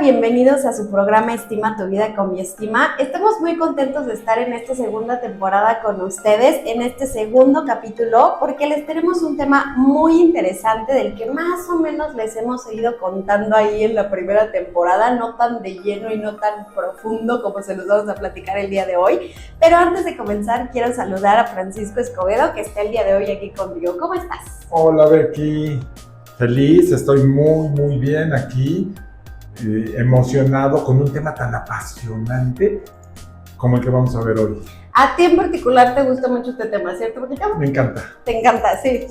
bienvenidos a su programa Estima tu vida con Bioestima. Estamos muy contentos de estar en esta segunda temporada con ustedes, en este segundo capítulo, porque les tenemos un tema muy interesante del que más o menos les hemos ido contando ahí en la primera temporada, no tan de lleno y no tan profundo como se los vamos a platicar el día de hoy. Pero antes de comenzar, quiero saludar a Francisco Escobedo, que está el día de hoy aquí conmigo. ¿Cómo estás? Hola Becky, feliz, estoy muy bien aquí. Emocionado con un tema tan apasionante como el que vamos a ver hoy. A ti en particular te gusta mucho este tema, ¿cierto, Paquito? Me encanta. Te encanta, sí.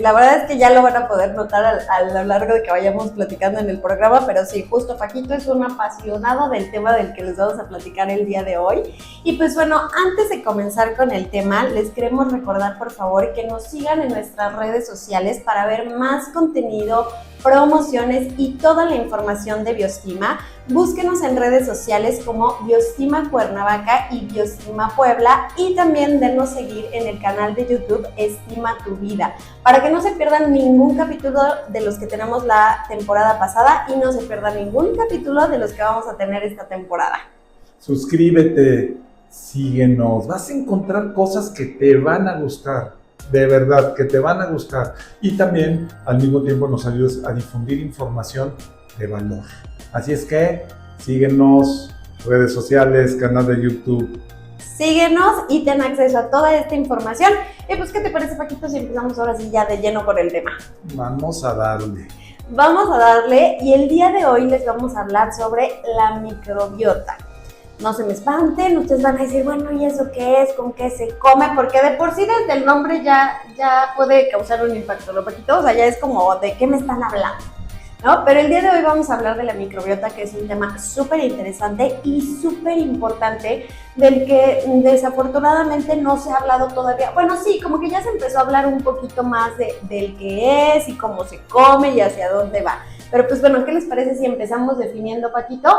La verdad es que ya lo van a poder notar a lo largo de que vayamos platicando en el programa, pero sí, justo Paquito es un apasionado del tema del que les vamos a platicar el día de hoy. Y pues bueno, antes de comenzar con el tema, les queremos recordar por favor que nos sigan en nuestras redes sociales para ver más contenido, promociones y toda la información de Bioestima. Búsquenos en redes sociales como Bioestima Cuernavaca y Bioestima Puebla, y también denos seguir en el canal de YouTube Estima tu Vida, para que no se pierdan ningún capítulo de los que tenemos la temporada pasada y no se pierdan ningún capítulo de los que vamos a tener esta temporada. Suscríbete, síguenos, vas a encontrar cosas que te van a gustar. De verdad, que te van a gustar. Y también, al mismo tiempo, nos ayudas a difundir información de valor. Así es que, síguenos, redes sociales, canal de YouTube. Síguenos y ten acceso a toda esta información. Y pues, ¿qué te parece, Paquito, si empezamos ahora sí ya de lleno con el tema? Vamos a darle. Vamos a darle, y el día de hoy les vamos a hablar sobre la microbiota. No se me espanten, ustedes van a decir, bueno, ¿y eso qué es? ¿Con qué se come? Porque de por sí desde el nombre ya puede causar un impacto, ¿no, Paquito? O sea, ya es como, ¿de qué me están hablando? ¿No? Pero el día de hoy vamos a hablar de la microbiota, que es un tema súper interesante y súper importante, del que desafortunadamente no se ha hablado todavía. Bueno, sí, como que ya se empezó a hablar un poquito más del qué es y cómo se come y hacia dónde va. Pero pues bueno, ¿qué les parece si empezamos definiendo, Paquito,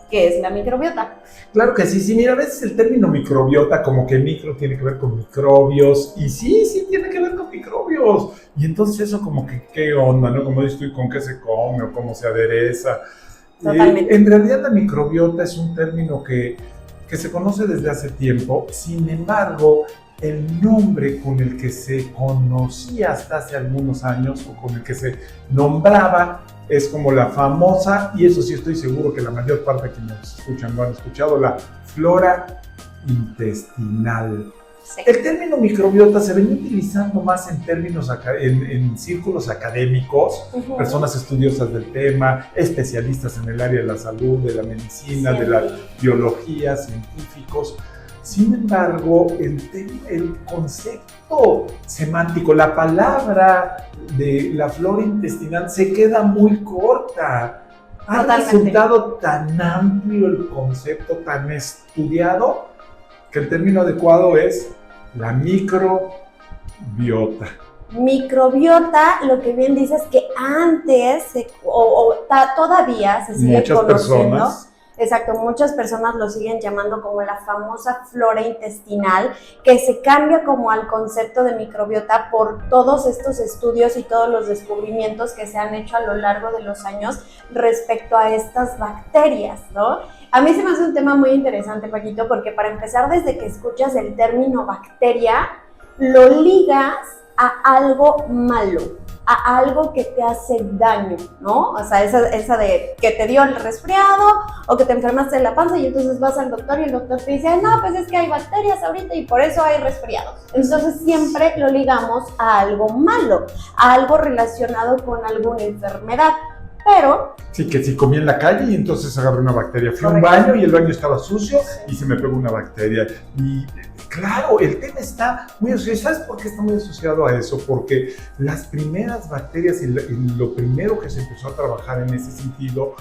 qué es la microbiota? Claro que sí, mira, a veces el término microbiota, como que micro tiene que ver con microbios, y sí tiene que ver con microbios, y entonces eso como que, ¿qué onda, no? Como dices tú, ¿con qué se come o cómo se adereza? Totalmente. En realidad la microbiota es un término que se conoce desde hace tiempo, sin embargo, el nombre con el que se conocía hasta hace algunos años, o con el que se nombraba, es como la famosa, y eso sí estoy seguro que la mayor parte que nos escuchan lo han escuchado, la flora intestinal. Sí. El término microbiota se venía utilizando más en términos en círculos académicos, personas estudiosas del tema, especialistas en el área de la salud, de la medicina, de la biología, científicos. Sin embargo, el concepto semántico, la palabra de la flora intestinal se queda muy corta. Ha resultado tan amplio el concepto, tan estudiado, que el término adecuado es la microbiota. Microbiota, lo que bien dices es que antes, todavía se sigue conociendo. Personas. Exacto, muchas personas lo siguen llamando como la famosa flora intestinal, que se cambia como al concepto de microbiota por todos estos estudios y todos los descubrimientos que se han hecho a lo largo de los años respecto a estas bacterias, ¿no? A mí se me hace un tema muy interesante, Paquito, porque para empezar, desde que escuchas el término bacteria, lo ligas a algo malo, a algo que te hace daño, ¿no? O sea, esa de que te dio el resfriado o que te enfermaste de la panza y entonces vas al doctor y el doctor te dice, no, pues es que hay bacterias ahorita y por eso hay resfriados. Entonces siempre lo ligamos a algo malo, a algo relacionado con alguna enfermedad. Pero... Sí, que si comí en la calle y entonces agarré una bacteria. Fui a un baño y el baño estaba sucio y se me pegó una bacteria. Y claro, el tema está muy asociado. ¿Sabes por qué está muy asociado a eso? Porque las primeras bacterias y lo primero que se empezó a trabajar en ese sentido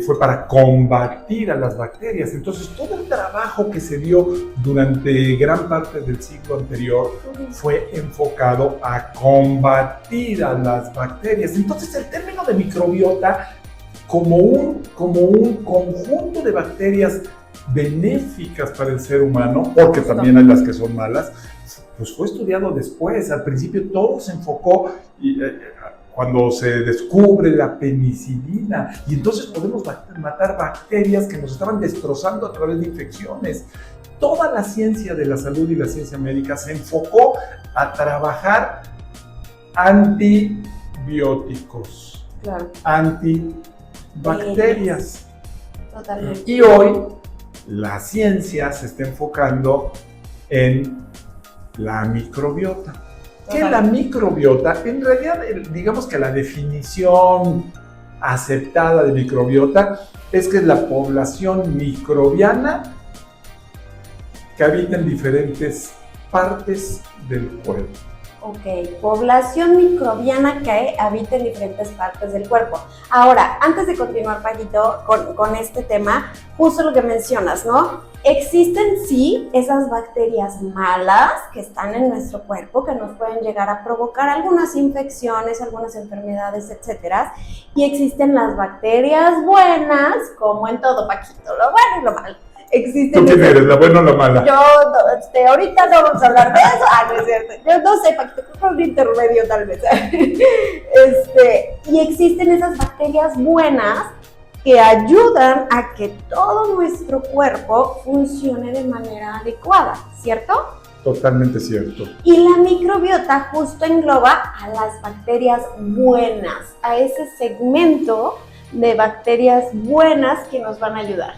fue para combatir a las bacterias. Entonces todo el trabajo que se dio durante gran parte del siglo anterior fue enfocado a combatir a las bacterias. Entonces el término de microbiota como un conjunto de bacterias benéficas para el ser humano, porque también hay las que son malas, pues fue estudiado después. Al principio todo se enfocó cuando se descubre la penicilina y entonces podemos matar bacterias que nos estaban destrozando a través de infecciones. Toda la ciencia de la salud y la ciencia médica se enfocó a trabajar antibióticos, Claro, antibacterias. totalmente. Y hoy la ciencia se está enfocando en la microbiota. ¿Qué es la microbiota? En realidad, digamos que la definición aceptada de microbiota es que es la población microbiana que habita en diferentes partes del cuerpo. Ok, población microbiana que habita en diferentes partes del cuerpo. Ahora, antes de continuar, Paquito, con este tema, justo lo que mencionas, ¿no? Existen sí esas bacterias malas que están en nuestro cuerpo, que nos pueden llegar a provocar algunas infecciones, algunas enfermedades, etcétera. Y existen las bacterias buenas, como en todo, Paquito, lo bueno y lo malo. Existen. ¿Tú quién eres, la buena o la mala? Yo, ahorita no vamos a hablar de eso. No es cierto. Yo no sé, Paquito, creo que un intermedio tal vez. Y existen esas bacterias buenas que ayudan a que todo nuestro cuerpo funcione de manera adecuada, ¿cierto? Totalmente cierto. Y la microbiota justo engloba a las bacterias buenas, a ese segmento de bacterias buenas que nos van a ayudar.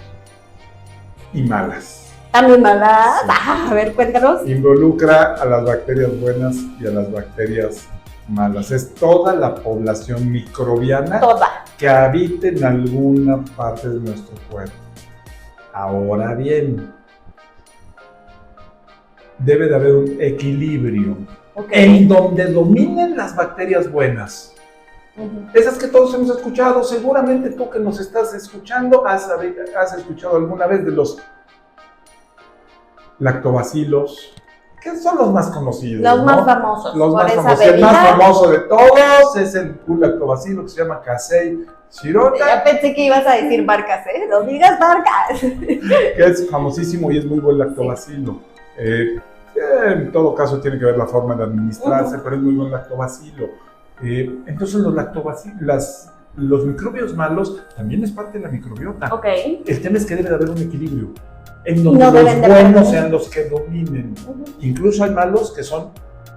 Y malas. ¿También malas? Sí. A ver, cuéntanos. Involucra a las bacterias buenas y a las bacterias malas. Es toda la población microbiana Toda. que habita en alguna parte de nuestro cuerpo. Ahora bien, debe de haber un equilibrio en donde dominen las bacterias buenas. Esas que todos hemos escuchado, seguramente tú que nos estás escuchando has escuchado alguna vez de los lactobacilos, que son los más conocidos. Los ¿no? más famosos. Los por más esa famosos. El bebida. más famoso de todos es el lactobacilo que se llama Kasei Shirota, Ya pensé que ibas a decir marcas, ¿eh? No digas marcas. que es famosísimo y es muy buen lactobacilo. En todo caso tiene que ver la forma de administrarse, pero es muy buen lactobacilo. Entonces los microbios malos también es parte de la microbiota. Ok. El tema es que debe de haber un equilibrio en donde No los deben de buenos perder. sean los que dominen. Incluso hay malos que son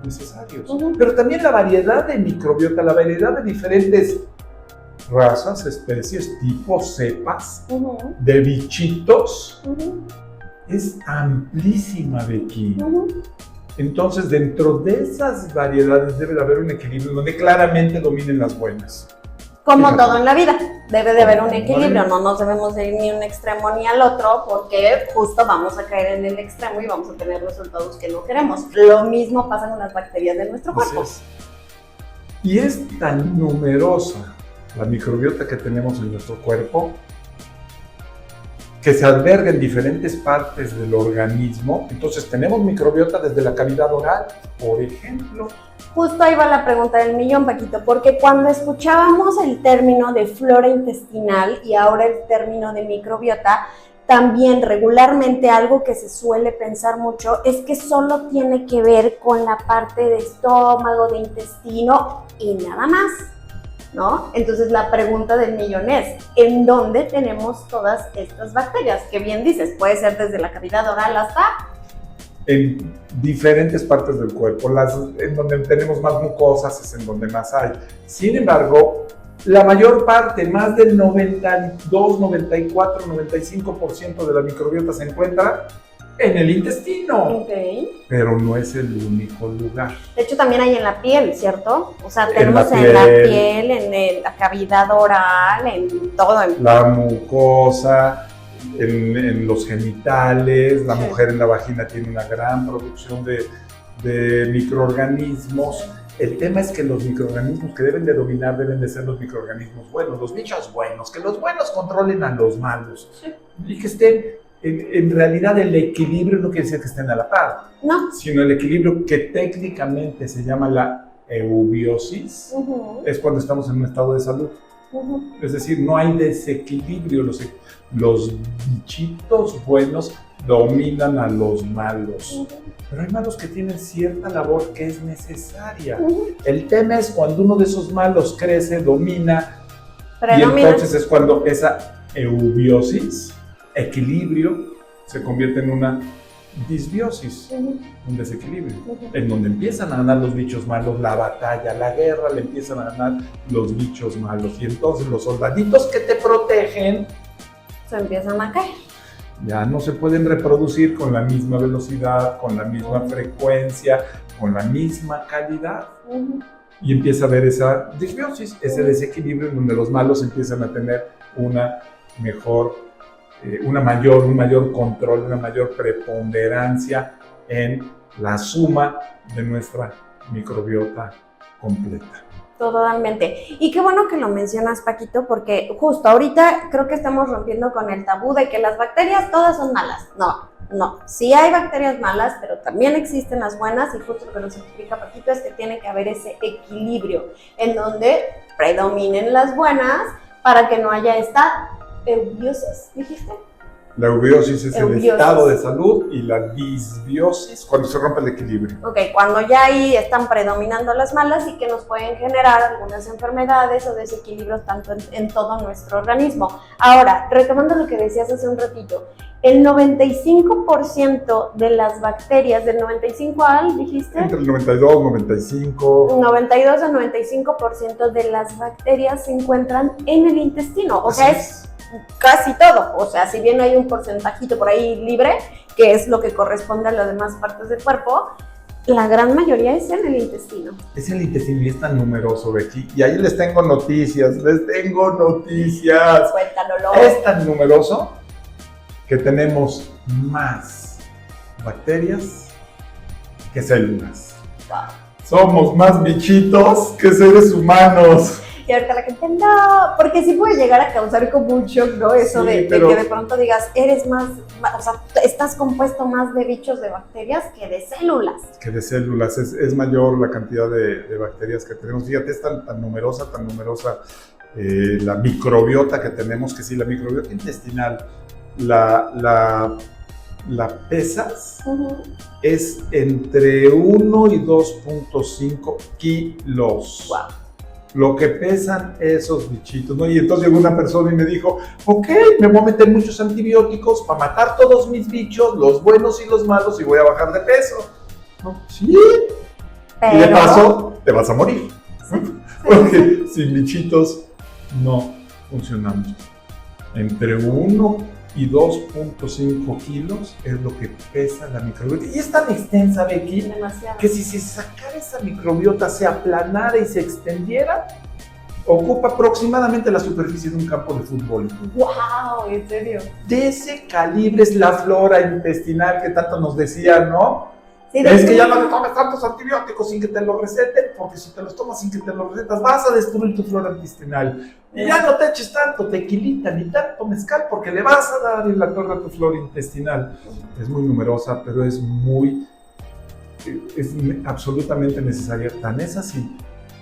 necesarios. Ujú. Pero también la variedad de microbiota, la variedad de diferentes razas, especies, tipos, cepas de bichitos es amplísima, Becky. Entonces, dentro de esas variedades debe de haber un equilibrio donde claramente dominen las buenas. Como Fíjate. todo en la vida, debe de haber un Como equilibrio, todo. no nos debemos de ir ni a un extremo ni al otro, porque justo vamos a caer en el extremo y vamos a tener resultados que no queremos. Lo mismo pasa con las bacterias de nuestro Así cuerpo. es. Y es tan numerosa la microbiota que tenemos en nuestro cuerpo que se alberga en diferentes partes del organismo. Entonces tenemos microbiota desde la cavidad oral, por ejemplo. Justo ahí va la pregunta del millón, Paquito, porque cuando escuchábamos el término de flora intestinal y ahora el término de microbiota, también regularmente algo que se suele pensar mucho es que solo tiene que ver con la parte de estómago, de intestino y nada más, ¿no? Entonces la pregunta del millón es, ¿en dónde tenemos todas estas bacterias? Que bien dices, puede ser desde la cavidad oral hasta... En diferentes partes del cuerpo, en donde tenemos más mucosas es en donde más hay. Sin embargo, la mayor parte, más del 92, 94, 95% de la microbiota se encuentra en el intestino, pero no es el único lugar. De hecho, también hay en la piel, ¿cierto? O sea, En tenemos la en la piel. piel, en la cavidad oral, en todo. La mucosa, en los genitales, la mujer en la vagina tiene una gran producción de microorganismos. El tema es que los microorganismos que deben de dominar deben de ser los microorganismos buenos, los bichos buenos, que los buenos controlen a los malos y que estén, en realidad el equilibrio no quiere decir que estén a la par, ¿No? sino el equilibrio que técnicamente se llama la eubiosis, es cuando estamos en un estado de salud. Es decir, no hay desequilibrio, los bichitos buenos dominan a los malos. Pero hay malos que tienen cierta labor que es necesaria. El tema es cuando uno de esos malos crece, domina, y entonces es cuando esa eubiosis, equilibrio, se convierte en una disbiosis, un desequilibrio, en donde empiezan a ganar los bichos malos, la batalla, la guerra, le empiezan a ganar los bichos malos. Y entonces los soldaditos que te protegen se empiezan a caer. Ya no se pueden reproducir con la misma velocidad, con la misma frecuencia, con la misma calidad. Y empieza a haber esa disbiosis, ese desequilibrio en donde los malos empiezan a tener una mejor, un mayor control, una mayor preponderancia en la suma de nuestra microbiota completa. Totalmente. Y qué bueno que lo mencionas, Paquito, porque justo ahorita creo que estamos rompiendo con el tabú de que las bacterias todas son malas. No. Sí hay bacterias malas, pero también existen las buenas, y justo lo que nos explica Paquito es que tiene que haber ese equilibrio en donde predominen las buenas para que no haya esta eubiosis, ¿dijiste? La eubiosis es el estado de salud, y la disbiosis cuando se rompe el equilibrio. Ok, cuando ya ahí están predominando las malas y que nos pueden generar algunas enfermedades o desequilibrios tanto en todo nuestro organismo. Ahora, retomando lo que decías hace un ratito, el 95% de las bacterias, del 95 al, dijiste? Entre el 92 y 95. 92 al 95% de las bacterias se encuentran en el intestino, o sea, es casi todo. O sea, si bien hay un porcentajito por ahí libre, que es lo que corresponde a las demás partes del cuerpo, la gran mayoría es en el intestino. Es el intestino y es tan numeroso, Becky. Y ahí les tengo noticias. Cuéntanoslo. Es tan numeroso que tenemos más bacterias que células. Wow. Somos más bichitos que seres humanos. Y ahorita la gente, no, porque sí puede llegar a causar como un shock, ¿no? Eso Sí, de pero que de pronto digas, eres más, o sea, estás compuesto más de bichos, de bacterias que de células. Que de células, es mayor la cantidad de bacterias que tenemos. Fíjate, es tan numerosa la microbiota que tenemos, que sí, la microbiota intestinal, la pesas, es entre 1 y 2.5 kilos. Wow. Lo que pesan esos bichitos, ¿no? Y entonces llegó una persona y me dijo, ok, me voy a meter muchos antibióticos para matar todos mis bichos, los buenos y los malos, y voy a bajar de peso. ¿No? Sí. Pero... Y de paso, te vas a morir. Sí. Porque sin bichitos no funcionamos. Entre 1 y 2.5 kilos es lo que pesa la microbiota. Y es tan extensa, Becky, demasiado, que si se sacara esa microbiota, se aplanara y se extendiera, ocupa aproximadamente la superficie de un campo de fútbol. ¡Wow! ¿En serio? De ese calibre es la flora intestinal que tanto nos decían, ¿no? Sí, es que ya no te tomes tantos antibióticos sin que te los receten, porque si te los tomas sin que te los recetas, vas a destruir tu flora intestinal. Y ya no te eches tanto tequilita ni tanto mezcal, porque le vas a dar en la torre a tu flora intestinal. Es muy numerosa, pero es absolutamente necesaria. Tan es así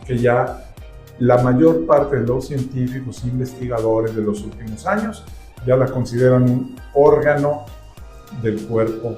que ya la mayor parte de los científicos e investigadores de los últimos años ya la consideran un órgano del cuerpo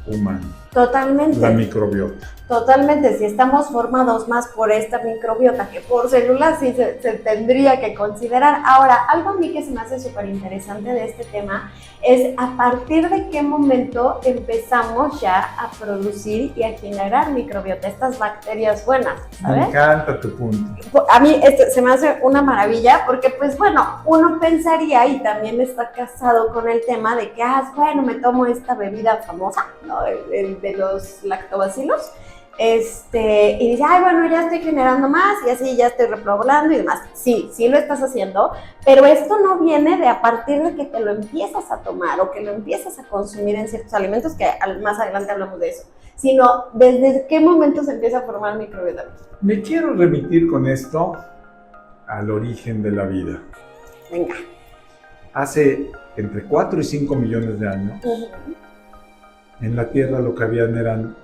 humano. Totalmente. La microbiota. Totalmente, si estamos formados más por esta microbiota que por células, sí se tendría que considerar. Ahora, algo a mí que se me hace súper interesante de este tema es a partir de qué momento empezamos ya a producir y a generar microbiota, estas bacterias buenas, ¿sabes? Me encanta tu punto. A mí se me hace una maravilla porque, pues bueno, uno pensaría y también está casado con el tema de que, bueno, me tomo esta bebida famosa, ¿no? De los lactobacilos. Y dice, bueno, ya estoy generando más y así ya estoy repoblando y demás. Sí lo estás haciendo, pero esto no viene de a partir de que te lo empiezas a tomar o que lo empiezas a consumir en ciertos alimentos, que más adelante hablamos de eso, sino desde qué momento se empieza a formar microbiota. Me quiero remitir con esto al origen de la vida. Venga. Hace entre 4 y 5 millones de años, en la Tierra lo que habían eran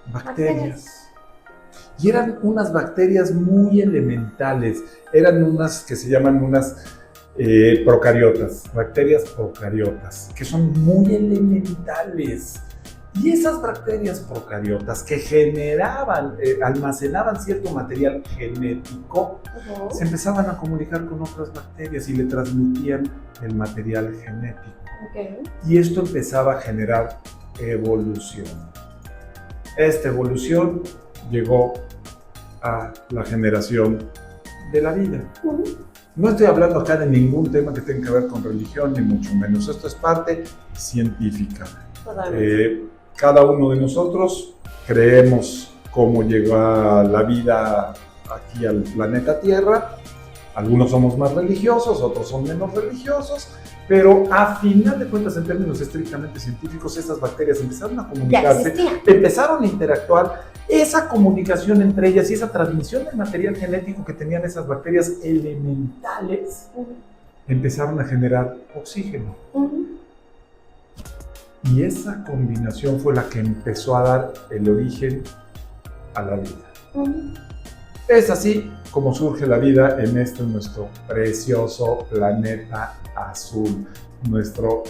bacterias. Y eran unas bacterias muy elementales. Eran unas que se llaman unas procariotas, bacterias procariotas, que son muy elementales. Y esas bacterias procariotas que generaban, almacenaban cierto material genético, se empezaban a comunicar con otras bacterias y le transmitían el material genético. Y esto empezaba a generar evolución. Esta evolución llegó a la generación de la vida. No estoy hablando acá de ningún tema que tenga que ver con religión, ni mucho menos. Esto es parte científica. Cada uno de nosotros creemos cómo llegó la vida aquí al planeta Tierra. Algunos somos más religiosos, otros son menos religiosos, pero a final de cuentas, en términos estrictamente científicos, estas bacterias empezaron a comunicarse, empezaron a interactuar. Esa comunicación entre ellas y esa transmisión del material genético que tenían esas bacterias elementales empezaron a generar oxígeno. Y esa combinación fue la que empezó a dar el origen a la vida. Es así como surge la vida en nuestro precioso planeta azul, nuestro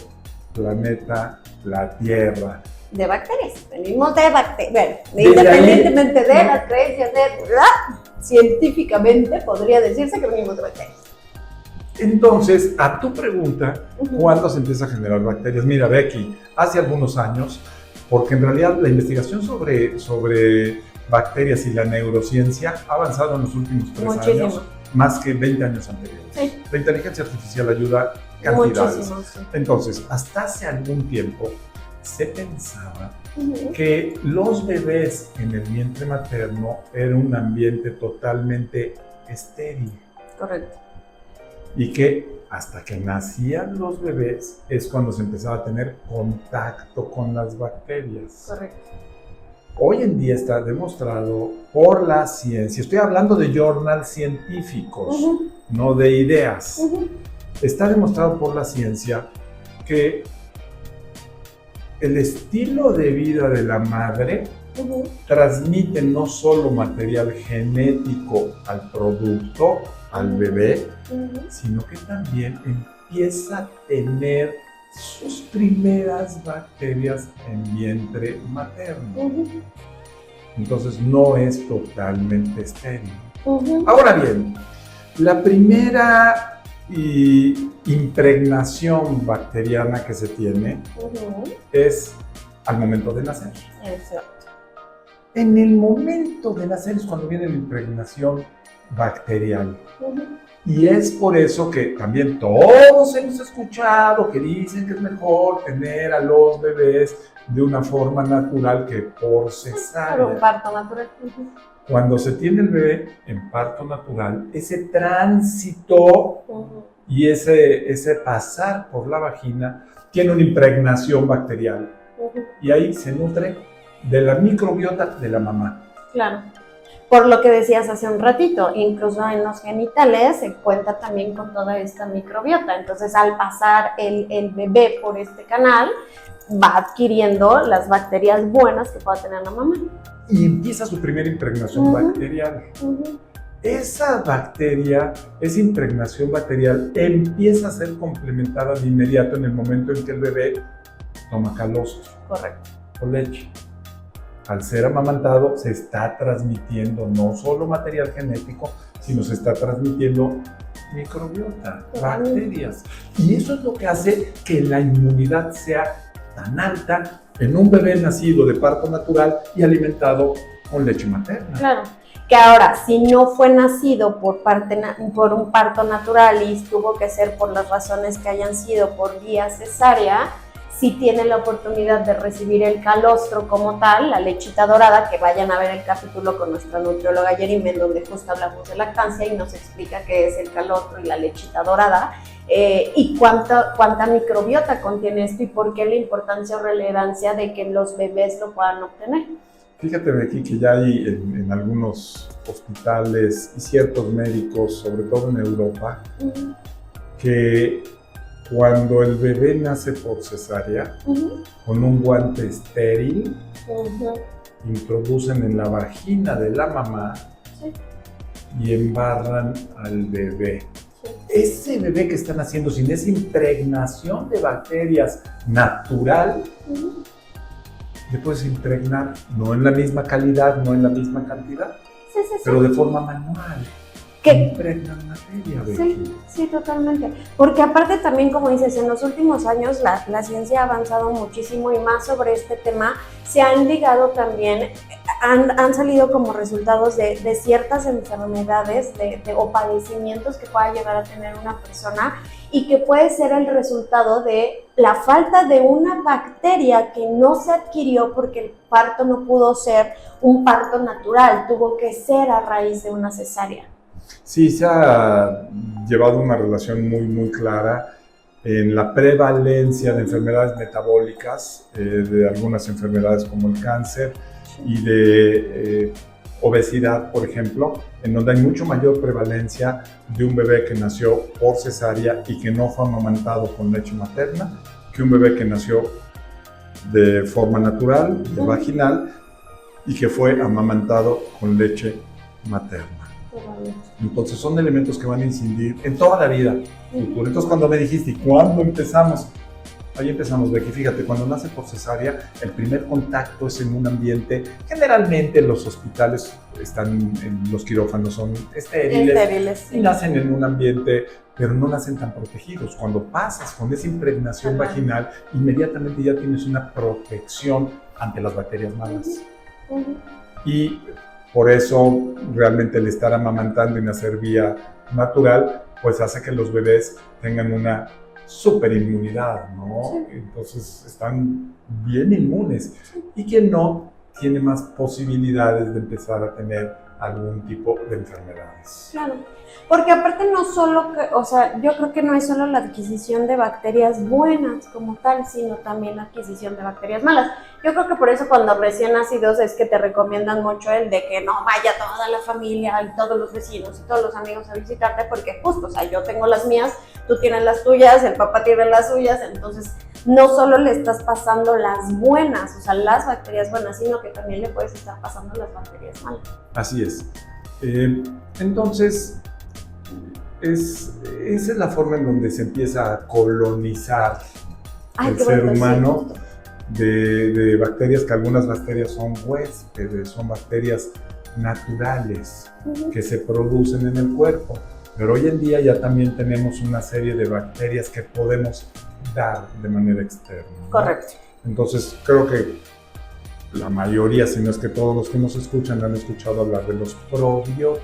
planeta, la Tierra. De bacterias, venimos de bacterias. Bueno, independientemente de las creencias, científicamente podría decirse que venimos de bacterias. Entonces, a tu pregunta, ¿cuándo se empieza a generar bacterias? Mira, Becky, hace algunos años, porque en realidad la investigación sobre bacterias y la neurociencia ha avanzado en los últimos 3 años, más que 20 años anteriores. Sí. La inteligencia artificial ayuda cantidades. Sí. Entonces, hasta hace algún tiempo se pensaba que los bebés en el vientre materno era un ambiente totalmente estéril. Correcto. Y que hasta que nacían los bebés es cuando se empezaba a tener contacto con las bacterias. Correcto. Hoy en día está demostrado por la ciencia, estoy hablando de journals científicos, no de ideas. Está demostrado por la ciencia que el estilo de vida de la madre transmite no solo material genético al producto, al bebé, sino que también empieza a tener sus primeras bacterias en vientre materno. Entonces no es totalmente estéril. Ahora bien, la primera impregnación bacteriana que se tiene es al momento de nacer. Exacto. En el momento de nacer es cuando viene la impregnación bacterial. Y es por eso que también todos hemos escuchado que dicen que es mejor tener a los bebés de una forma natural que por cesárea. Claro, un parto natural. Cuando se tiene el bebé en parto natural, ese tránsito y ese pasar por la vagina tiene una impregnación bacterial. Y ahí se nutre de la microbiota de la mamá. Claro. Por lo que decías hace un ratito, incluso en los genitales se cuenta también con toda esta microbiota. Entonces, al pasar el bebé por este canal, va adquiriendo las bacterias buenas que pueda tener la mamá. Y empieza su primera impregnación bacterial. Esa bacteria, esa impregnación bacterial, empieza a ser complementada de inmediato en el momento en que el bebé toma calostro. Correcto. O leche. Al ser amamantado se está transmitiendo no solo material genético, sino se está transmitiendo microbiota, bacterias. Y eso es lo que hace que la inmunidad sea tan alta en un bebé nacido de parto natural y alimentado con leche materna. Claro, que ahora, si no fue nacido por un parto natural y tuvo que ser por las razones que hayan sido por vía cesárea, si tiene la oportunidad de recibir el calostro como tal, la lechita dorada, que vayan a ver el capítulo con nuestra nutrióloga Yerimen, donde justo hablamos de lactancia y nos explica qué es el calostro y la lechita dorada, y cuánta microbiota contiene esto y por qué la importancia o relevancia de que los bebés lo puedan obtener. Fíjate, Becky, que ya hay en algunos hospitales y ciertos médicos, sobre todo en Europa, que cuando el bebé nace por cesárea, con un guante estéril, introducen en la vagina de la mamá y embarran al bebé. ese bebé que están haciendo sin esa impregnación de bacterias natural, le puedes impregnar, no en la misma calidad, no en la misma cantidad, pero de forma manual. Impregnan materia, Becky. Sí, totalmente. Porque aparte también, como dices, en los últimos años la ciencia ha avanzado muchísimo y más sobre este tema. Se han ligado también, han salido como resultados de ciertas enfermedades o padecimientos que pueda llegar a tener una persona y que puede ser el resultado de la falta de una bacteria que no se adquirió porque el parto no pudo ser un parto natural, tuvo que ser a raíz de una cesárea. Sí, se ha llevado una relación muy, muy clara en la prevalencia de enfermedades metabólicas, de algunas enfermedades como el cáncer y de obesidad, por ejemplo, en donde hay mucho mayor prevalencia de un bebé que nació por cesárea y que no fue amamantado con leche materna, que un bebé que nació de forma natural, vaginal, y que fue amamantado con leche materna. Entonces son elementos que van a incidir en toda la vida. Entonces cuando me dijiste, ¿y cuándo empezamos? Ahí empezamos, Becky. Fíjate, cuando nace por cesárea, el primer contacto es en un ambiente, generalmente los hospitales los quirófanos son estériles y nacen en un ambiente, pero no nacen tan protegidos. Cuando pasas con esa impregnación vaginal, inmediatamente ya tienes una protección ante las bacterias malas. Y por eso realmente el estar amamantando y nacer vía natural, pues hace que los bebés tengan una superinmunidad, ¿no? Entonces están bien inmunes. Y quien no, tiene más posibilidades de empezar a tener algún tipo de enfermedades. Claro, porque aparte no solo, yo creo que no es solo la adquisición de bacterias buenas como tal, sino también la adquisición de bacterias malas. Yo creo que por eso cuando recién nacidos es que te recomiendan mucho el de que no vaya toda la familia y todos los vecinos y todos los amigos a visitarte, porque justo, yo tengo las mías, tú tienes las tuyas, el papá tiene las suyas, entonces no solo le estás pasando las buenas, las bacterias buenas, sino que también le puedes estar pasando las bacterias malas. Así es. Entonces, esa es la forma en donde se empieza a colonizar el ser humano de bacterias, que algunas bacterias son huéspedes, son bacterias naturales que se producen en el cuerpo. Pero hoy en día ya también tenemos una serie de bacterias que podemos dar de manera externa, ¿no? Correcto. Entonces, creo que la mayoría, si no es que todos los que nos escuchan, han escuchado hablar de los probióticos.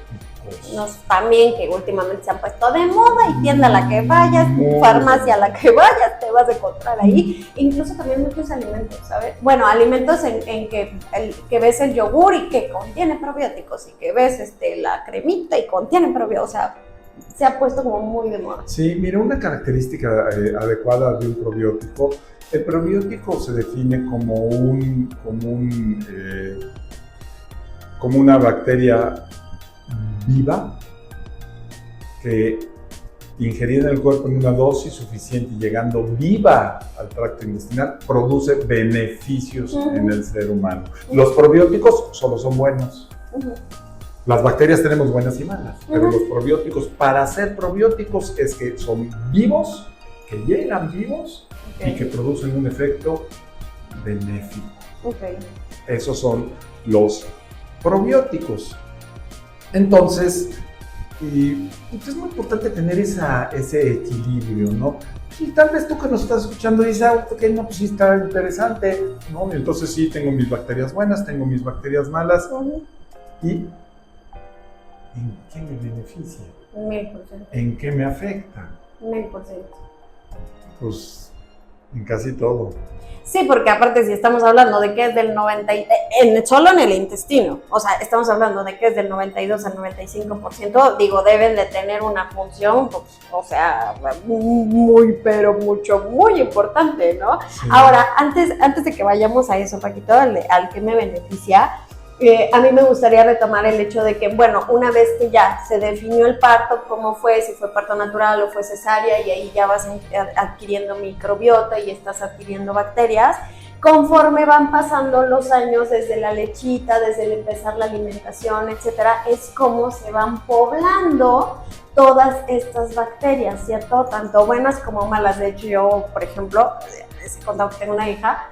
También que últimamente se han puesto de moda y tienda a la que vayas, farmacia a la que vayas, te vas a encontrar ahí. Incluso también muchos alimentos, ¿sabes? Bueno, alimentos en que ves el yogur y que contiene probióticos y que ves la cremita y contiene probióticos, se ha puesto como muy de moda. Sí, mira, una característica adecuada de un probiótico. El probiótico se define como una bacteria viva que ingerida en el cuerpo en una dosis suficiente y llegando viva al tracto intestinal produce beneficios en el ser humano. Los probióticos solo son buenos. Las bacterias tenemos buenas y malas, pero los probióticos, para ser probióticos, es que son vivos, que llegan vivos y que producen un efecto benéfico. Esos son los probióticos. Entonces, es muy importante tener ese equilibrio, ¿no? Y tal vez tú que nos estás escuchando dices, no, pues sí está interesante, ¿no? Entonces sí, tengo mis bacterias buenas, tengo mis bacterias malas. ¿Y en qué me beneficia? 1000%. ¿En qué me afecta? 1000%. Pues en casi todo. Sí, porque aparte si estamos hablando de que es del 90, solo en el intestino, estamos hablando de que es del 92 al 95%, deben de tener una función, muy importante, ¿no? Sí. Ahora, antes de que vayamos a eso, Paquito, al que me beneficia, a mí me gustaría retomar el hecho de que, una vez que ya se definió el parto, cómo fue, si fue parto natural o fue cesárea, y ahí ya vas adquiriendo microbiota y estás adquiriendo bacterias, conforme van pasando los años, desde la lechita, desde el empezar la alimentación, etcétera, es como se van poblando todas estas bacterias, ¿cierto? Tanto buenas como malas. De hecho, yo, por ejemplo, les he contado que tengo una hija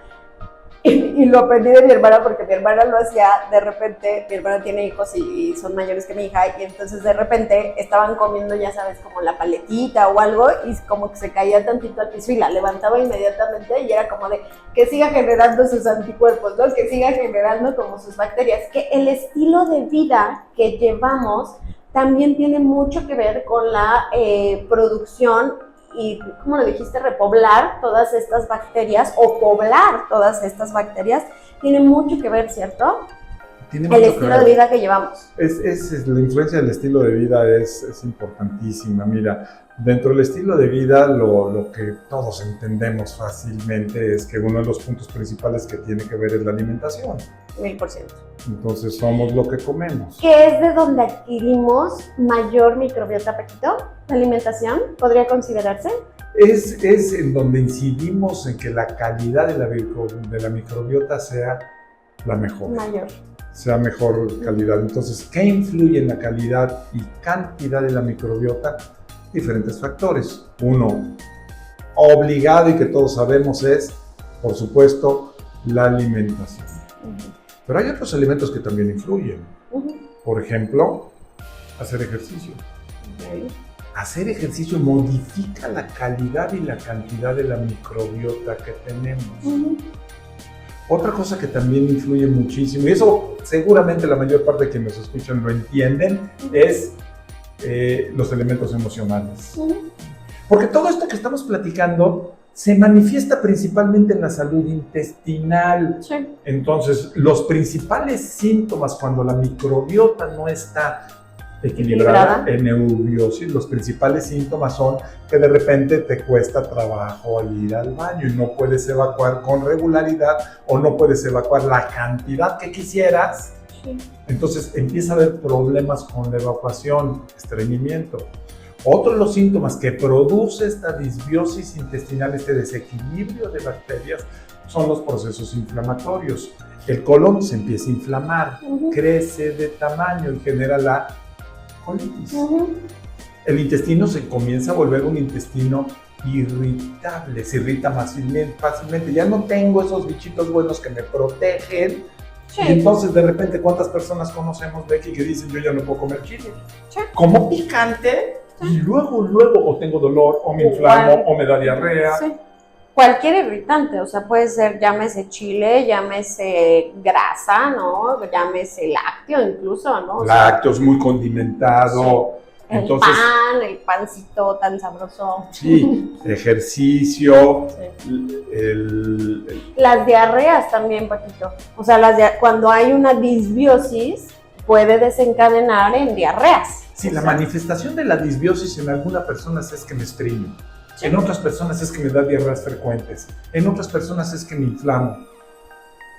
y lo aprendí de mi hermana porque mi hermana lo hacía de repente. Mi hermana tiene hijos y son mayores que mi hija, y entonces de repente estaban comiendo, ya sabes, como la paletita o algo, y como que se caía tantito al piso y la levantaba inmediatamente, y era como de que siga generando sus anticuerpos, ¿no? Que siga generando como sus bacterias. Que el estilo de vida que llevamos también tiene mucho que ver con la producción y, como lo dijiste, repoblar todas estas bacterias o poblar todas estas bacterias, tiene mucho que ver, ¿cierto? Tiene El mucho estilo que ver. de vida que llevamos. La influencia del estilo de vida es importantísima. Mira, dentro del estilo de vida, lo que todos entendemos fácilmente es que uno de los puntos principales que tiene que ver es la alimentación. 1000%. Entonces somos lo que comemos. ¿Qué es de donde adquirimos mayor microbiota, Paquito? ¿La alimentación podría considerarse? Es en donde incidimos en que la calidad de la microbiota sea la mejor. Mayor. Sea mejor calidad. Entonces, ¿qué influye en la calidad y cantidad de la microbiota? Diferentes factores. Uno, obligado y que todos sabemos, es, por supuesto, la alimentación. Pero hay otros elementos que también influyen. Por ejemplo, hacer ejercicio. Okay. Hacer ejercicio modifica la calidad y la cantidad de la microbiota que tenemos. Otra cosa que también influye muchísimo, y eso seguramente la mayor parte de quienes nos escuchan lo entienden, es los elementos emocionales. Porque todo esto que estamos platicando se manifiesta principalmente en la salud intestinal. Sí. Entonces, los principales síntomas cuando la microbiota no está equilibrada en eubiosis, los principales síntomas son que de repente te cuesta trabajo ir al baño y no puedes evacuar con regularidad o no puedes evacuar la cantidad que quisieras. Sí. Entonces empieza a haber problemas con la evacuación, estreñimiento. Otro de los síntomas que produce esta disbiosis intestinal, este desequilibrio de bacterias, son los procesos inflamatorios. El colon se empieza a inflamar, crece de tamaño y genera la colitis. El intestino se comienza a volver un intestino irritable, se irrita fácilmente. Ya no tengo esos bichitos buenos que me protegen. Sí. Y entonces de repente, ¿cuántas personas conocemos, Becky, que dicen yo ya no puedo comer chile? Sí. Como picante. Y luego, o tengo dolor, o me inflamo, o me da diarrea. Sí. Cualquier irritante, o sea, puede ser, llámese chile, llámese grasa, ¿no? Llámese lácteo incluso, ¿no? Lácteos muy condimentado. Sí. Entonces, el pancito tan sabroso. Sí, ejercicio. Sí. Las diarreas también, Paquito. O sea, cuando hay una disbiosis, puede desencadenar en diarreas. Sí, la manifestación de la disbiosis en algunas personas es que me estreño. Sí. En otras personas es que me da diarreas frecuentes. En otras personas es que me inflamo.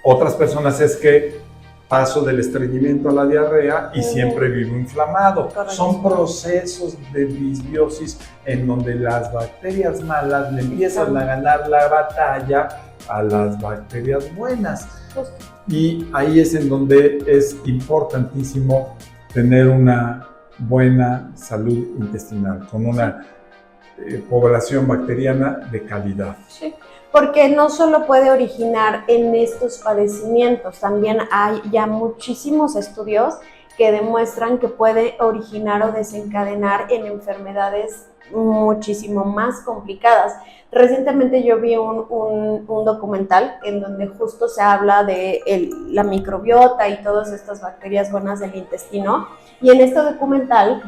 Otras personas es que paso del estreñimiento a la diarrea y siempre vivo inflamado. Correcto. Son procesos de disbiosis en donde las bacterias malas le empiezan a ganar la batalla a las bacterias buenas. Y ahí es en donde es importantísimo tener una buena salud intestinal, con una población bacteriana de calidad. Sí, porque no solo puede originar en estos padecimientos, también hay ya muchísimos estudios que demuestran que puede originar o desencadenar en enfermedades muchísimo más complicadas. Recientemente yo vi un documental en donde justo se habla de la microbiota y todas estas bacterias buenas del intestino, y en este documental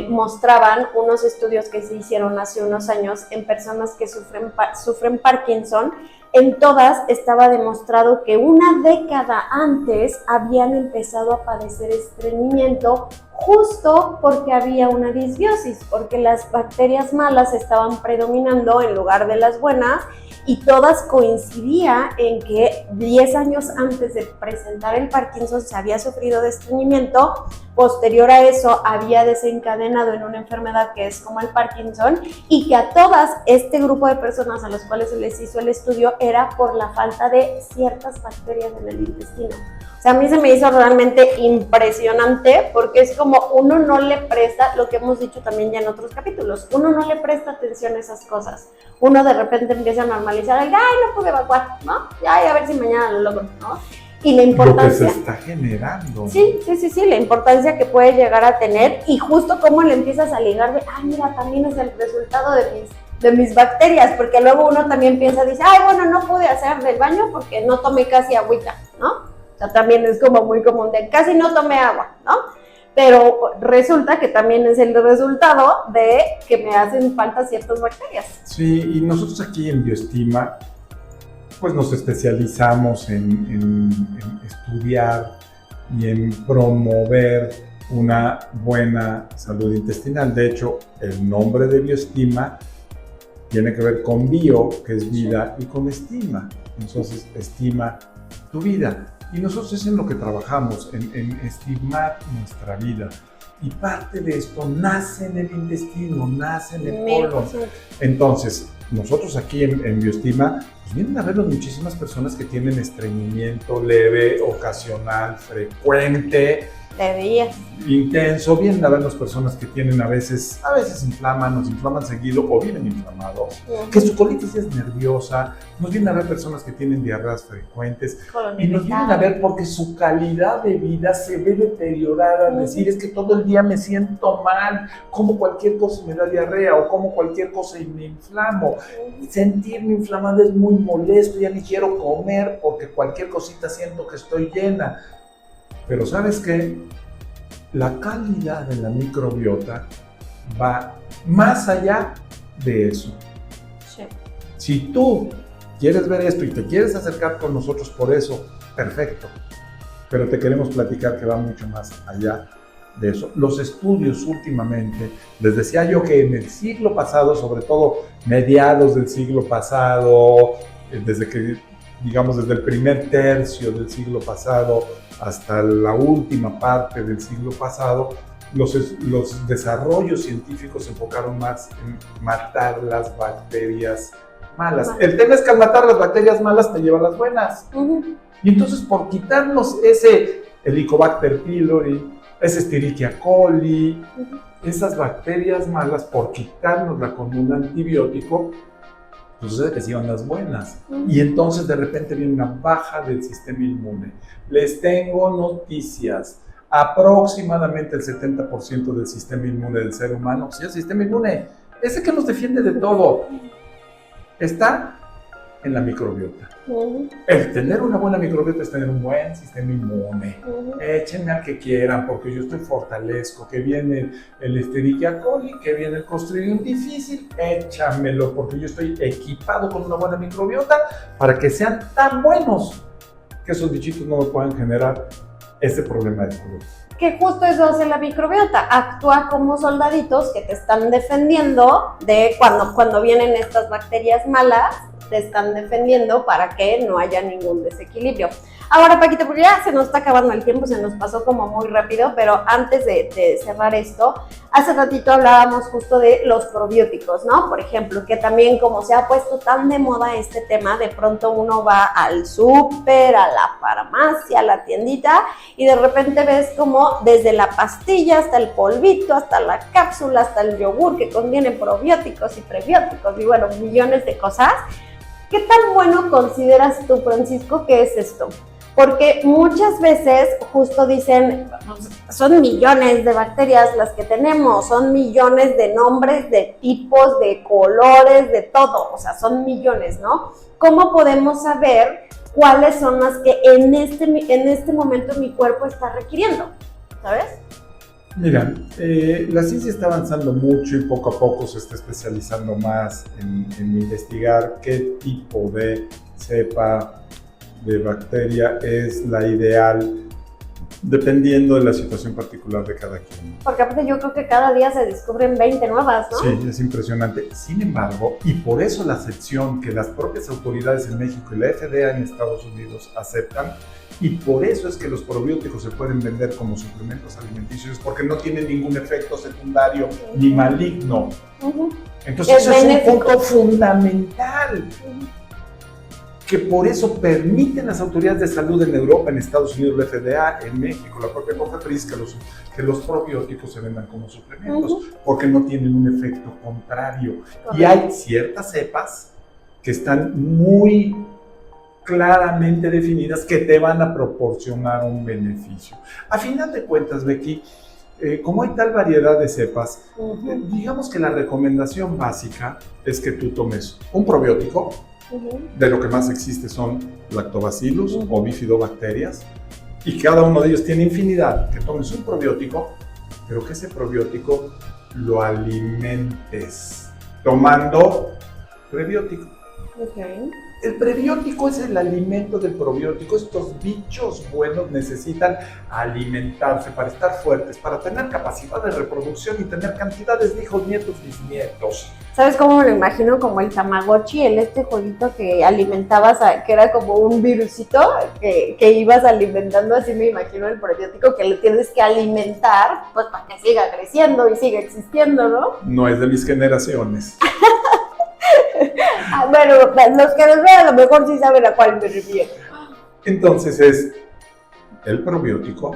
mostraban unos estudios que se hicieron hace unos años en personas que sufren Parkinson. En todas estaba demostrado que una década antes habían empezado a padecer estreñimiento justo porque había una disbiosis, porque las bacterias malas estaban predominando en lugar de las buenas, y todas coincidía en que 10 años antes de presentar el Parkinson se había sufrido de estreñimiento, posterior a eso había desencadenado en una enfermedad que es como el Parkinson, y que a todas este grupo de personas a los cuales se les hizo el estudio era por la falta de ciertas bacterias en el intestino. O sea, a mí se me hizo realmente impresionante porque es como uno no le presta, lo que hemos dicho también ya en otros capítulos, uno no le presta atención a esas cosas. Uno de repente empieza a normalizar el, ay, no pude evacuar, ¿no? Ay, a ver si mañana lo logro, ¿no? Y la importancia... Lo que se está generando. Sí, la importancia que puede llegar a tener y justo cómo le empiezas a ligar de, ay, mira, también es el resultado de mis bacterias, porque luego uno también piensa, dice, ay, bueno, no pude hacer del baño porque no tomé casi agüita, ¿no? O sea, también es como muy común de casi no tomé agua, ¿no? Pero resulta que también es el resultado de que me hacen falta ciertas bacterias. Sí, y nosotros aquí en Bioestima, pues nos especializamos en estudiar y en promover una buena salud intestinal. De hecho, el nombre de Bioestima tiene que ver con bio, que es vida, y con estima. Entonces, estima tu vida. Y nosotros es en lo que trabajamos, en estimar nuestra vida. Y parte de esto nace en el intestino, nace en el colon. Entonces, nosotros aquí en Bioestima, pues vienen a vernos muchísimas personas que tienen estreñimiento leve, ocasional, frecuente, de días, intenso. Vienen a vernos personas que tienen a veces inflaman, nos inflaman seguido o vienen inflamados, que su colitis es nerviosa. Nos vienen a ver personas que tienen diarreas frecuentes y nos vienen a ver porque su calidad de vida se ve deteriorada, al decir, es que todo el día me siento mal, como cualquier cosa me da diarrea o como cualquier cosa y me inflamo. Sentirme inflamada es muy molesto, ya ni quiero comer porque cualquier cosita siento que estoy llena. Pero ¿sabes qué? La calidad de la microbiota va más allá de eso. Sí. Si tú quieres ver esto y te quieres acercar con nosotros por eso, perfecto. Pero te queremos platicar que va mucho más allá de eso. Los estudios últimamente, les decía yo que en el siglo pasado, sobre todo mediados del siglo pasado, desde el primer tercio del siglo pasado hasta la última parte del siglo pasado, los desarrollos científicos se enfocaron más en matar las bacterias malas. El tema es que al matar las bacterias malas te llevan las buenas. Y entonces, por quitarnos ese Helicobacter pylori, ese Escherichia coli, esas bacterias malas, por quitárnosla con un antibiótico, pues sucede que sí van las buenas. Y entonces de repente viene una baja del sistema inmune. Les tengo noticias. Aproximadamente el 70% del sistema inmune del ser humano, sí, el sistema inmune, ese que nos defiende de todo, está en la microbiota. El tener una buena microbiota es tener un buen sistema inmune. Échenme al que quieran, porque yo estoy fortalezco. Que viene el Escherichia coli, que viene el Clostridium difficile, échamelo, porque yo estoy equipado con una buena microbiota para que sean tan buenos que esos bichitos no me puedan generar ese problema de salud. Que justo eso hace la microbiota, actúa como soldaditos que te están defendiendo de cuando vienen estas bacterias malas, te están defendiendo para que no haya ningún desequilibrio. Ahora, Paquito, porque ya se nos está acabando el tiempo, se nos pasó como muy rápido, pero antes de cerrar esto, hace ratito hablábamos justo de los probióticos, ¿no? Por ejemplo, que también como se ha puesto tan de moda este tema, de pronto uno va al súper, a la farmacia, a la tiendita, y de repente ves como desde la pastilla hasta el polvito, hasta la cápsula, hasta el yogur que contiene probióticos y prebióticos y bueno, millones de cosas. ¿Qué tan bueno consideras tú, Francisco, que es esto? Porque muchas veces justo dicen, son millones de bacterias las que tenemos, son millones de nombres, de tipos, de colores, de todo, o sea, son millones, ¿no? ¿Cómo podemos saber cuáles son las que en este momento mi cuerpo está requiriendo? ¿Sabes? Mira, la ciencia está avanzando mucho y poco a poco se está especializando más en investigar qué tipo de cepa de bacteria es la ideal dependiendo de la situación particular de cada quien. Porque aparte yo creo que cada día se descubren 20 nuevas, ¿no? Sí, es impresionante. Sin embargo, y por eso la acepción que las propias autoridades en México y la FDA en Estados Unidos aceptan, y por eso es que los probióticos se pueden vender como suplementos alimenticios, porque no tienen ningún efecto secundario ni maligno. Entonces eso es un punto fundamental. Que por eso permiten las autoridades de salud en Europa, en Estados Unidos, la FDA, en México, la propia COFEPRIS, que los probióticos se vendan como suplementos, porque no tienen un efecto contrario. Correcto. Y hay ciertas cepas que están muy claramente definidas que te van a proporcionar un beneficio. A final de cuentas, Becky, como hay tal variedad de cepas, digamos que la recomendación básica es que tú tomes un probiótico. De lo que más existe son lactobacillus o bifidobacterias, y cada uno de ellos tiene infinidad. Que tomes un probiótico, pero que ese probiótico lo alimentes tomando prebiótico. El prebiótico es el alimento del probiótico. Estos bichos buenos necesitan alimentarse para estar fuertes, para tener capacidad de reproducción y tener cantidades de hijos, nietos, bisnietos. ¿Sabes cómo me lo imagino? Como el Tamagotchi, este jueguito que alimentabas, que era como un virusito que ibas alimentando. Así me imagino el probiótico, que le tienes que alimentar pues para que siga creciendo y siga existiendo, ¿no? No es de mis generaciones. Bueno, los que nos vean a lo mejor sí saben a cuál me refiero. Entonces es el probiótico,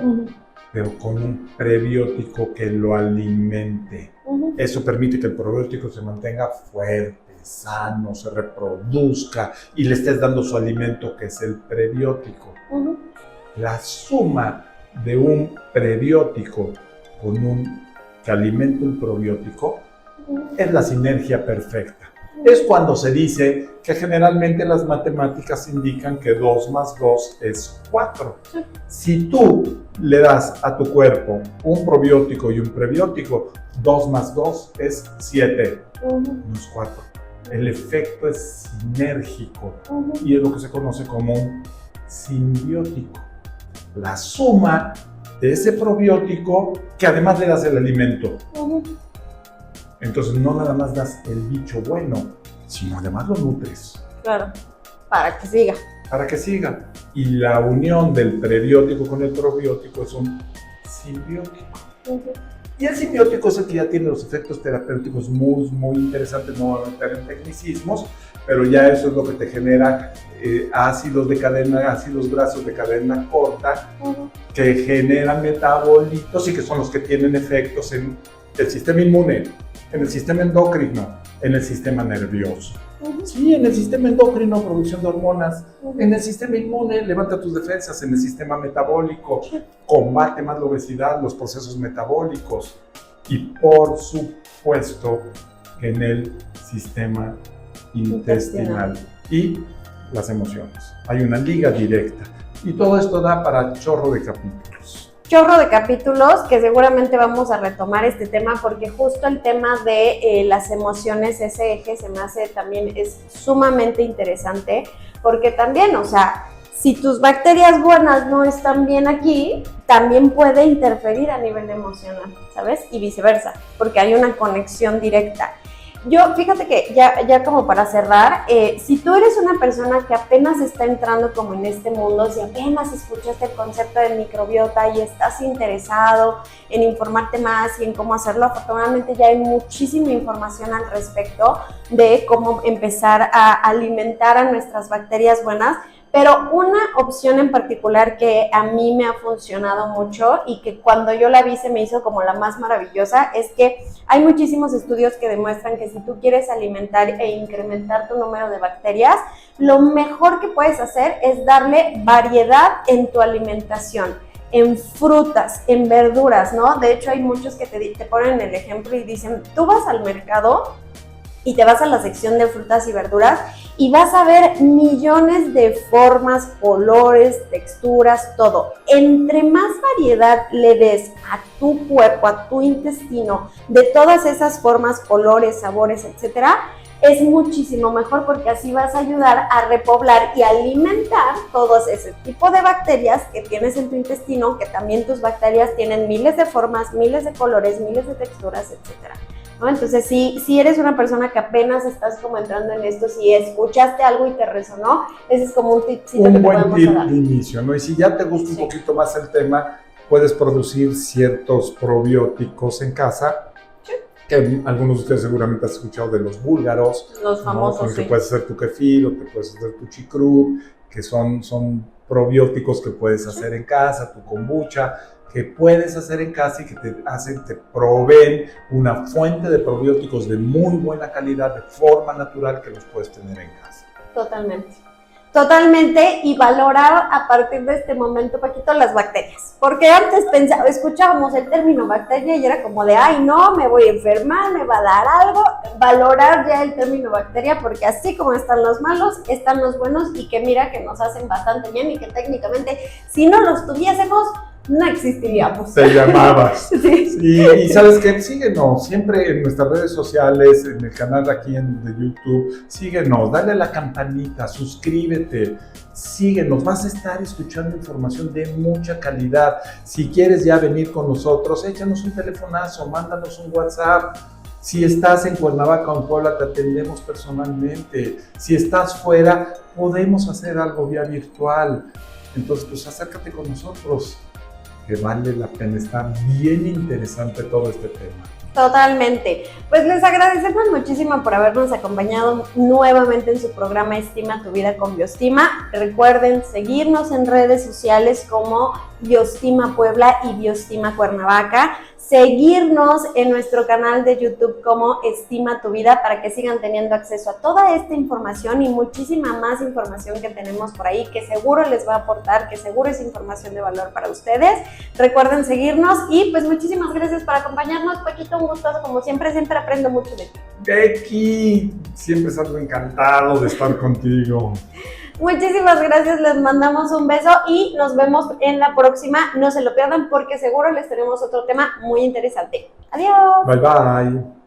pero con un prebiótico que lo alimente. Eso permite que el probiótico se mantenga fuerte, sano, se reproduzca y le estés dando su alimento, que es el prebiótico. La suma de un prebiótico con un que alimenta un probiótico es la sinergia perfecta. Es cuando se dice que generalmente las matemáticas indican que 2 más 2 es 4. Si tú le das a tu cuerpo un probiótico y un prebiótico, 2 más 2 es 7, no es 4. El efecto es sinérgico y es lo que se conoce como un simbiótico. La suma de ese probiótico, que además le das el alimento. Entonces no nada más das el bicho bueno, sino además lo nutres. Claro, para que siga. Para que siga. Y la unión del prebiótico con el probiótico es un simbiótico. Y el simbiótico es el que ya tiene los efectos terapéuticos muy, muy interesantes. No voy a meter en tecnicismos, pero ya eso es lo que te genera ácidos grasos de cadena corta, que generan metabolitos y que son los que tienen efectos en el sistema inmune, en el sistema endocrino, en el sistema nervioso. Sí, en el sistema endocrino, producción de hormonas. En el sistema inmune, levanta tus defensas. En el sistema metabólico, combate más la obesidad, los procesos metabólicos. Y por supuesto, en el sistema intestinal y las emociones. Hay una liga directa. Y todo esto da para chorro de capítulos. Chorro de capítulos que seguramente vamos a retomar este tema, porque justo el tema de las emociones, ese eje se me hace también es sumamente interesante, porque también, o sea, si tus bacterias buenas no están bien aquí, también puede interferir a nivel emocional, ¿sabes? Y viceversa, porque hay una conexión directa. Yo, fíjate que ya como para cerrar, si tú eres una persona que apenas está entrando como en este mundo, si apenas escuchaste el concepto del microbiota y estás interesado en informarte más y en cómo hacerlo, afortunadamente ya hay muchísima información al respecto de cómo empezar a alimentar a nuestras bacterias buenas. Pero una opción en particular que a mí me ha funcionado mucho y que cuando yo la vi se me hizo como la más maravillosa es que hay muchísimos estudios que demuestran que si tú quieres alimentar e incrementar tu número de bacterias, lo mejor que puedes hacer es darle variedad en tu alimentación, en frutas, en verduras, ¿no? De hecho hay muchos que te ponen el ejemplo y dicen, tú vas al mercado y te vas a la sección de frutas y verduras y vas a ver millones de formas, colores, texturas, todo. Entre más variedad le des a tu cuerpo, a tu intestino, de todas esas formas, colores, sabores, etcétera, es muchísimo mejor porque así vas a ayudar a repoblar y alimentar todos ese tipo de bacterias que tienes en tu intestino, que también tus bacterias tienen miles de formas, miles de colores, miles de texturas, etcétera, ¿no? Entonces, si eres una persona que apenas estás como entrando en esto, si escuchaste algo y te resonó, ese es como un tipcito que te podemos dar. Un buen tip de inicio, ¿no? Y si ya te gusta un poquito más el tema, puedes producir ciertos probióticos en casa, que algunos de ustedes seguramente han escuchado de los búlgaros, los famosos, ¿no? Con el que puedes hacer tu kefir o te puedes hacer tu chucrut, que son probióticos que puedes hacer en casa, tu kombucha, que puedes hacer en casa y que te proveen una fuente de probióticos de muy buena calidad, de forma natural, que los puedes tener en casa. Totalmente, y valorar a partir de este momento, Paquito, las bacterias. Porque antes escuchábamos el término bacteria y era como de, ay no, me voy a enfermar, me va a dar algo. Valorar ya el término bacteria, porque así como están los malos, están los buenos, y que mira que nos hacen bastante bien y que técnicamente, si no los tuviésemos, no existiríamos. Te llamabas. Sí. Y sabes qué, síguenos siempre en nuestras redes sociales, en el canal aquí de YouTube, síguenos, dale a la campanita, suscríbete, síguenos, vas a estar escuchando información de mucha calidad. Si quieres ya venir con nosotros, échanos un telefonazo, mándanos un WhatsApp. Si estás en Cuernavaca o en Puebla, te atendemos personalmente. Si estás fuera, podemos hacer algo vía virtual. Entonces, pues acércate con nosotros, que vale la pena, está bien interesante todo este tema. Totalmente. Pues les agradecemos muchísimo por habernos acompañado nuevamente en su programa Estima tu Vida con Biostima. Recuerden seguirnos en redes sociales como Biostima Puebla y Biostima Cuernavaca. Seguirnos en nuestro canal de YouTube como Estima tu Vida para que sigan teniendo acceso a toda esta información y muchísima más información que tenemos por ahí, que seguro les va a aportar, que seguro es información de valor para ustedes. Recuerden seguirnos y pues muchísimas gracias por acompañarnos, Paquito, un gustazo como siempre aprendo mucho de ti. Becky, siempre salgo encantado de estar contigo. Muchísimas gracias, les mandamos un beso y nos vemos en la próxima. No se lo pierdan porque seguro les tenemos otro tema muy interesante. Adiós. Bye bye.